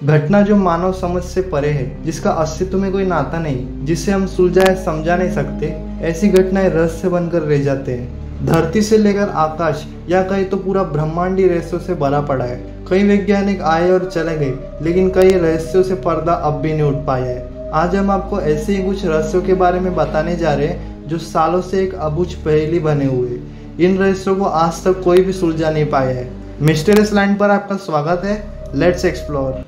घटना जो मानव समझ से परे है, जिसका अस्तित्व में कोई नाता नहीं, जिसे हम सुलझाए समझा नहीं सकते, ऐसी घटनाएं रहस्य बनकर रह जाते हैं। धरती से लेकर आकाश या कहीं तो पूरा ब्रह्मांड ही रहस्यों से भरा पड़ा है। कई वैज्ञानिक आए और चले गए, लेकिन कई रहस्यों से पर्दा अब भी नहीं उठ पाया है। आज हम आपको ऐसे ही कुछ रहस्यों के बारे में बताने जा रहे हैं जो सालों से एक अबूझ पहेली बने हुए। इन रहस्यों को आज तक कोई भी सुलझा नहीं पाया है। मिस्टीरियस लैंड पर आपका स्वागत है। Let's explore.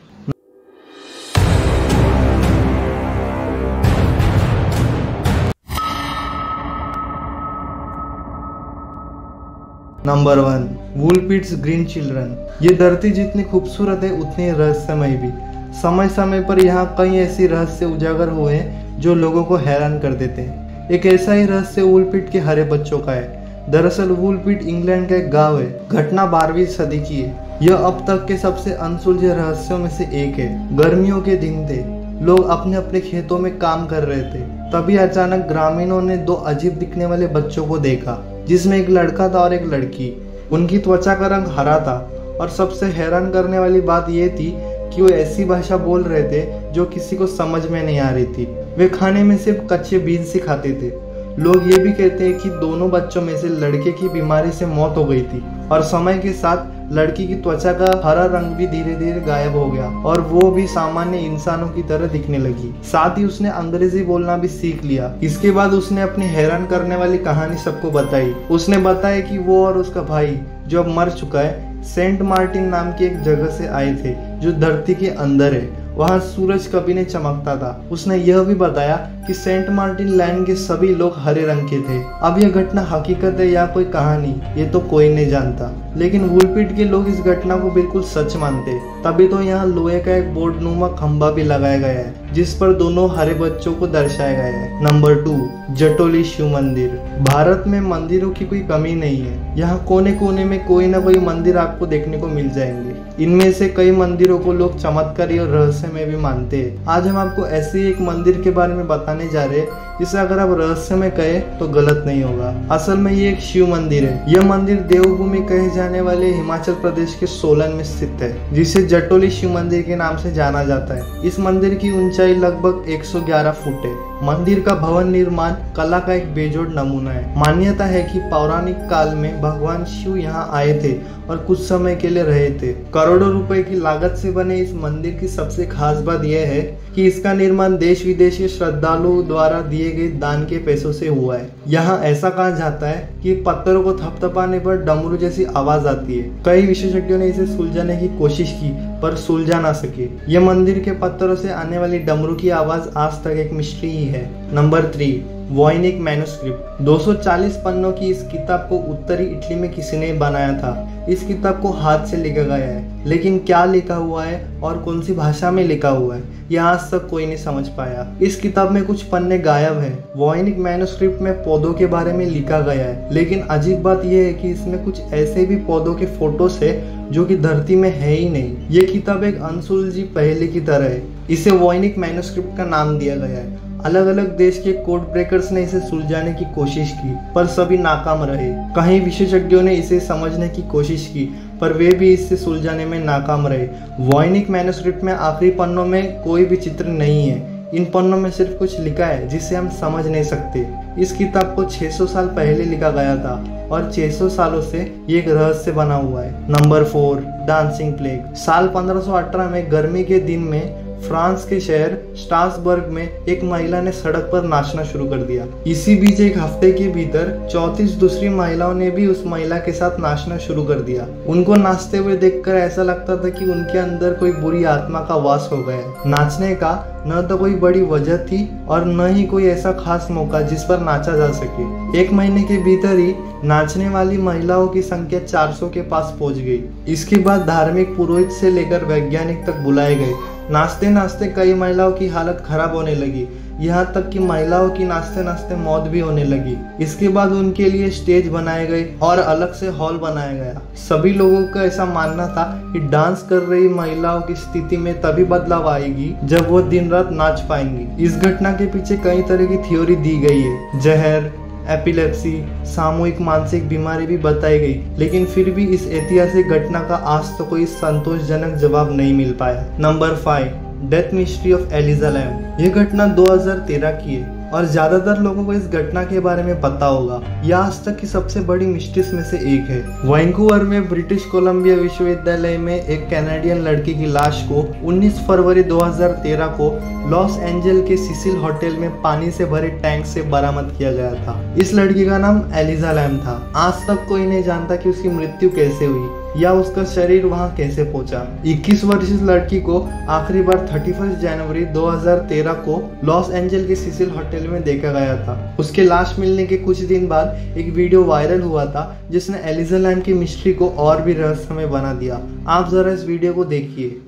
Number 1, Woolpit's green children. ये धरती जितनी खूबसूरत है उतनी रहस्यमय भी। समय समय पर यहाँ कई ऐसी रहस्य उजागर हुए हैं जो लोगों को हैरान कर देते हैं। एक ऐसा ही रहस्य वुलपिट के हरे बच्चों का है। दरअसल वुलपिट इंग्लैंड का एक गांव है। घटना 12वीं सदी की है। यह अब तक के सबसे अनसुलझे रहस्यों में से एक है। गर्मियों के दिन थे, लोग अपने अपने खेतों में काम कर रहे थे। तभी अचानक ग्रामीणों ने दो अजीब दिखने वाले बच्चों को देखा, जिसमें एक लड़का था और एक लड़की। उनकी त्वचा का रंग हरा था और सबसे हैरान करने वाली बात यह थी कि वो ऐसी भाषा बोल रहे थे जो किसी को समझ में नहीं आ रही थी। वे खाने में सिर्फ कच्चे बीज से खाते थे। लोग ये भी कहते हैं कि दोनों बच्चों में से लड़के की बीमारी से मौत हो गई थी और समय के साथ लड़की की त्वचा का हरा रंग भी धीरे धीरे गायब हो गया और वो भी सामान्य इंसानों की तरह दिखने लगी। साथ ही उसने अंग्रेजी बोलना भी सीख लिया। इसके बाद उसने अपनी हैरान करने वाली कहानी सबको बताई। उसने बताया कि वो और उसका भाई, जो अब मर चुका है, सेंट मार्टिन नाम की एक जगह से आए थे जो धरती के अंदर है। वहाँ सूरज कभी नहीं चमकता था। उसने यह भी बताया कि सेंट मार्टिन लैंड के सभी लोग हरे रंग के थे। अब यह घटना हकीकत है या कोई कहानी, ये तो कोई नहीं जानता, लेकिन वुलपिट के लोग इस घटना को बिल्कुल सच मानते। तभी तो यहाँ लोहे का एक बोर्ड नुमा खंभा भी लगाया गया है जिस पर दोनों हरे बच्चों को दर्शाया गया है। नंबर 2, जटोली शिव मंदिर। भारत में मंदिरों की कोई कमी नहीं है। यहाँ कोने कोने में कोई ना कोई मंदिर आपको देखने को मिल जाएंगे। इनमें से कई मंदिरों को लोग चमत्कारी और रहस्य में भी मानते हैं। आज हम आपको ऐसे ही एक मंदिर के बारे में बताने जा रहे हैं जिसे अगर आप रहस्य में कहे तो गलत नहीं होगा। असल में ये एक शिव मंदिर है। यह मंदिर देवभूमि कहे जाने वाले हिमाचल प्रदेश के सोलन में स्थित है, जिसे जटोली शिव मंदिर के नाम से जाना जाता है। इस मंदिर की ऊंचाई लगभग 111 फुट है। मंदिर का भवन निर्माण कला का एक बेजोड़ नमूना है। मान्यता है कि पौराणिक काल में भगवान शिव यहाँ आए थे और कुछ समय के लिए रहे थे। करोड़ों रुपए की लागत से बने इस मंदिर की सबसे खास बात यह है कि इसका निर्माण देश विदेश के श्रद्धालुओं द्वारा दिए गए दान के पैसों से हुआ है। यहाँ ऐसा कहा जाता है कि पत्थरों को थपथपाने पर डमरू जैसी आवाज आती है। कई विशेषज्ञों ने इसे सुलझाने की कोशिश की पर सुलझा ना सके। यह मंदिर के पत्थरों से आने वाली डमरू की आवाज आज तक एक मिस्ट्री ही है। Number 3, वॉइनिक manuscript. 240 पन्नों की इस किताब को उत्तरी इटली में किसी ने बनाया था। इस किताब को हाथ से लिखा गया है, लेकिन क्या लिखा हुआ है और कौन सी भाषा में लिखा हुआ है यह आज तक कोई नहीं समझ पाया। इस किताब में कुछ पन्ने गायब हैं। वॉइनिक मैन्युस्क्रिप्ट में पौधों के बारे में लिखा गया है, लेकिन अजीब बात यह है कि इसमें कुछ ऐसे भी पौधों के फोटोज है जो कि धरती में है ही नहीं। ये किताब एक अनसुलझी पहेली की तरह है। इसे वॉइनिक मैन्युस्क्रिप्ट का नाम दिया गया है। अलग अलग देश के कोड ब्रेकर्स ने इसे सुलझाने की कोशिश की पर सभी नाकाम रहे। कई विशेषज्ञों ने इसे समझने की कोशिश की पर वे भी इसे सुलझाने में नाकाम रहे। वॉइनिक मैन्युस्क्रिप्ट में आखिरी पन्नों में कोई भी चित्र नहीं है। इन पन्नों में सिर्फ कुछ लिखा है जिसे हम समझ नहीं सकते। इस किताब को 600 साल पहले लिखा गया था और 600 सालों से ये एक रहस्य बना हुआ है। Number 4, dancing plague. साल 1518 में गर्मी के दिन में फ्रांस के शहर स्ट्रासबर्ग में एक महिला ने सड़क पर नाचना शुरू कर दिया। इसी बीच एक हफ्ते के भीतर 34 दूसरी महिलाओं ने भी उस महिला के साथ नाचना शुरू कर दिया। उनको नाचते हुए देखकर ऐसा लगता था कि उनके अंदर कोई बुरी आत्मा का वास हो गया। नाचने का न तो कोई बड़ी वजह थी और न ही कोई ऐसा खास मौका जिस पर नाचा जा सके। एक महीने के भीतर ही नाचने वाली महिलाओं की संख्या 400 के पास पहुंच गई। इसके बाद धार्मिक पुरोहित से लेकर वैज्ञानिक तक बुलाए गए। नाचते नाचते कई महिलाओं की हालत खराब होने लगी, यहाँ तक कि महिलाओं की नाचते नाचते मौत भी होने लगी। इसके बाद उनके लिए स्टेज बनाए गए और अलग से हॉल बनाया गया। सभी लोगों का ऐसा मानना था कि डांस कर रही महिलाओं की स्थिति में तभी बदलाव आएगी जब वो दिन रात नाच पाएंगी। इस घटना के पीछे कई तरह की थ्योरी दी गई है। जहर, एपिलेप्सी, सामूहिक मानसिक बीमारी भी बताई गई, लेकिन फिर भी इस ऐतिहासिक घटना का आज तो कोई संतोषजनक जवाब नहीं मिल पाया। Number 5, death mystery of Elisa Lam. यह घटना 2013 की है और ज्यादातर लोगों को इस घटना के बारे में पता होगा। यह आज तक की सबसे बड़ी मिस्ट्रीज में से एक है। वैंकूवर में ब्रिटिश कोलंबिया विश्वविद्यालय में एक कैनेडियन लड़की की लाश को 19 फरवरी 2013 को लॉस एंजल के सिसिल होटल में पानी से भरे टैंक से बरामद किया गया था। इस लड़की का नाम एलिजा लैम था। आज तक कोई नहीं जानता कि उसकी मृत्यु कैसे हुई या उसका शरीर वहां कैसे पहुंचा। 21 वर्षीय लड़की को आखिरी बार 31 जनवरी 2013 को लॉस एंजल के सिसिल होटल में देखा गया था। उसके लाश मिलने के कुछ दिन बाद एक वीडियो वायरल हुआ था जिसने एलिजा लैम की मिस्ट्री को और भी रहस्यमय बना दिया। आप जरा इस वीडियो को देखिए।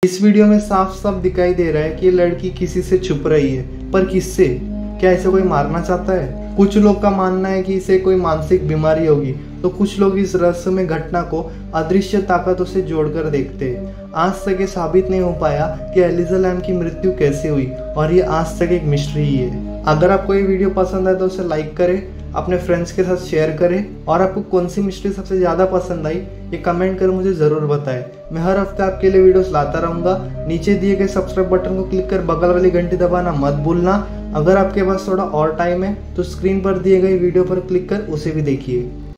इस वीडियो में साफ साफ दिखाई दे रहा है कि ये लड़की किसी से छुप रही है, पर किससे? क्या इसे कोई मारना चाहता है? कुछ लोग का मानना है कि इसे कोई मानसिक बीमारी होगी, तो कुछ लोग इस रहस्यमय घटना को अदृश्य ताकतों से जोड़कर देखते हैं। आज तक ये साबित नहीं हो पाया कि एलिजा लैम की मृत्यु कैसे हुई और ये आज तक एक मिस्ट्री ही है। अगर आपको ये वीडियो पसंद आए तो उसे लाइक करें, अपने फ्रेंड्स के साथ शेयर करें और आपको कौन सी मिस्ट्री सबसे ज़्यादा पसंद आई ये कमेंट कर मुझे ज़रूर बताएं। मैं हर हफ्ते आपके लिए वीडियोस लाता रहूँगा। नीचे दिए गए सब्सक्राइब बटन को क्लिक कर बगल वाली घंटी दबाना मत भूलना। अगर आपके पास थोड़ा और टाइम है तो स्क्रीन पर दिए गए वीडियो पर क्लिक कर उसे भी देखिए।